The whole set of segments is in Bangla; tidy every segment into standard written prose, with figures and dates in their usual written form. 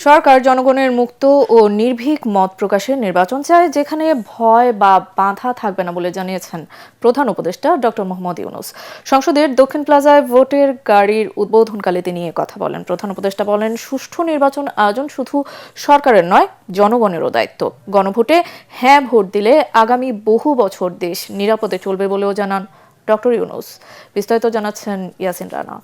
সরকার জনগণের মুক্ত ও নির্ভীক মত প্রকাশের নির্বাচন চায়, যেখানে ভয় বা বাধা থাকবে না বলে জানিয়েছেন প্রধান উপদেষ্টা ডক্টর মোহাম্মদ ইউনূস। সংসদের দক্ষিণ প্লাজায় ভোটের গাড়ির উদ্বোধনকালে তিনি কথা বলেন। প্রধান উপদেষ্টা বলেন, সুষ্ঠু নির্বাচন আয়োজন শুধু সরকারের নয়, জনগণেরও দায়িত্ব। গণভোটে হ্যাঁ ভোট দিলে আগামী বহু বছর দেশ নিরাপদে চলবে বলেও জানান ডক্টর ইউনূস। বিস্তারিত জানাচ্ছেন ইয়াসিন রানা।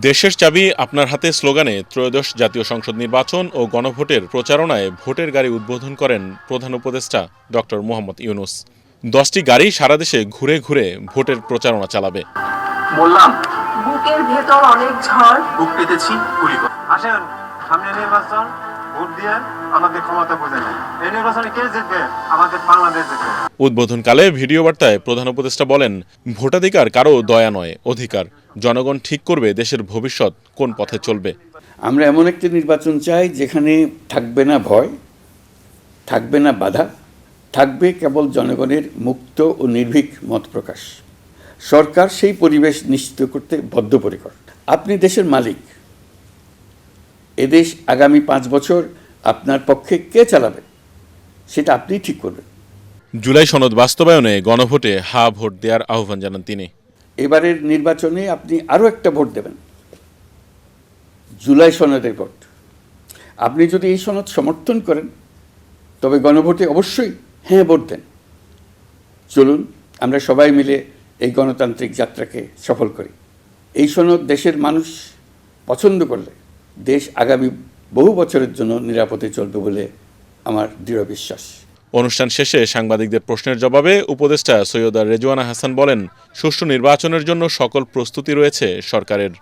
দেশের চাবি আপনার হাতে স্লোগানে ত্রয়োদশ জাতীয় সংসদ নির্বাচন ও গণভোটের প্রচারণায় ভোটের গাড়ি উদ্বোধন করেন প্রধান উপদেষ্টা ডক্টর মোহাম্মদ ইউনূস। 10টি গাড়ি সারা দেশে ঘুরে ঘুরে ভোটের প্রচারণা চালাবে। বললাম বুকের ভেতর অনেক ঝড়, বুক পেতেছি গুলি করে। আসেন, সামনে নির্বাচন, ভোট দিয়ে আমাদের ক্ষমতা বুঝে নেন। এই নির্বাচনে কে জিতবে? আমাদের বাংলাদেশ জিতবে। উদ্বোধনকালে ভিডিও বার্তায় প্রধান উপদেষ্টা বলেন, ভোটাধিকার কারো দয়া নয়, অধিকার। জনগণ ঠিক করবে দেশের ভবিষ্যৎ কোন পথে চলবে। আমরা এমন একটি নির্বাচন চাই যেখানে থাকবে না ভয়, থাকবে না বাধা, থাকবে কেবল জনগণের মুক্ত ও নির্ভীক মত প্রকাশ। সরকার সেই পরিবেশ নিশ্চিত করতে বদ্ধপরিকর। আপনি দেশের মালিক। এদেশ আগামী 5 বছর আপনার পক্ষে কে চালাবে সেটা আপনিই ঠিক করবেন। জুলাই সনদ বাস্তবায়নে গণভোটে হা ভোট দেওয়ার আহ্বান জানান তিনি। এবারের নির্বাচনে আপনি আরও একটা ভোট দেবেন, জুলাই সনদের ভোট। আপনি যদি এই সনদ সমর্থন করেন তবে গণভোটে অবশ্যই হ্যাঁ ভোট দেন। চলুন আমরা সবাই মিলে এই গণতান্ত্রিক যাত্রাকে সফল করি। এই সনদ দেশের মানুষ পছন্দ করলে দেশ আগামী বহু বছরের জন্য নিরাপদে চলবে বলে আমার দৃঢ় বিশ্বাস। অনুষ্ঠান শেষে সাংবাদিকদের প্রশ্নের জবাবে উপদেষ্টা সৈয়দা রেজওয়ানা হাসান বলেন, সুষ্ঠু নির্বাচনের জন্য সকল প্রস্তুতি রয়েছে সরকারের।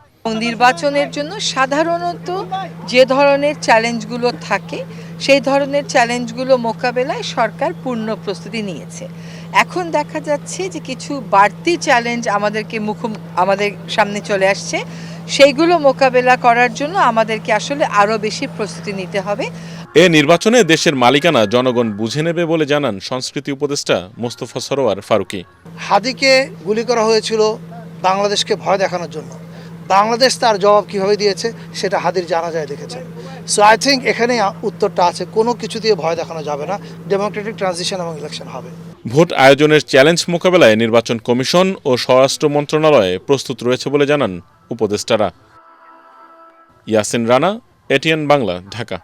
নির্বাচনের জন্য সাধারণত যে ধরনের চ্যালেঞ্জগুলো থাকে সেই ধরনের চ্যালেঞ্জগুলো মোকাবেলায় সরকার পূর্ণ প্রস্তুতি নিয়েছে। এখন দেখা যাচ্ছে যে কিছু বাড়তি চ্যালেঞ্জ আমাদের সামনে চলে আসছে। সেইগুলো মোকাবেলা করার জন্য আমাদেরকে আসলে আরও বেশি প্রস্তুতি নিতে হবে। এ নির্বাচনে দেশের মালিকানা জনগণ বুঝে নেবে বলে জানান সংস্কৃতি উপদেষ্টা মোস্তফা সরোয়ার ফারুকী। হাদিকে গুলি করা হয়েছিল বাংলাদেশকে ভয় দেখানোর জন্য। বাংলাদেশ তার জবাব কিভাবে দিয়েছে সেটা হাদির জানাজায় দেখেছেন। সো আই থিঙ্ক এখানে উত্তরটা আছে, কোনো কিছু দিয়ে ভয় দেখানো যাবে না। ডেমোক্রেটিক ট্রানজিশন এবং ইলেকশন হবে। ভোট আয়োজনের চ্যালেঞ্জ মোকাবেলায় নির্বাচন কমিশন ও স্বরাষ্ট্র মন্ত্রণালয় প্রস্তুত রয়েছে বলে জানান উপদেষ্টারা। ইয়াসিন রানা, এটিএন বাংলা, ঢাকা।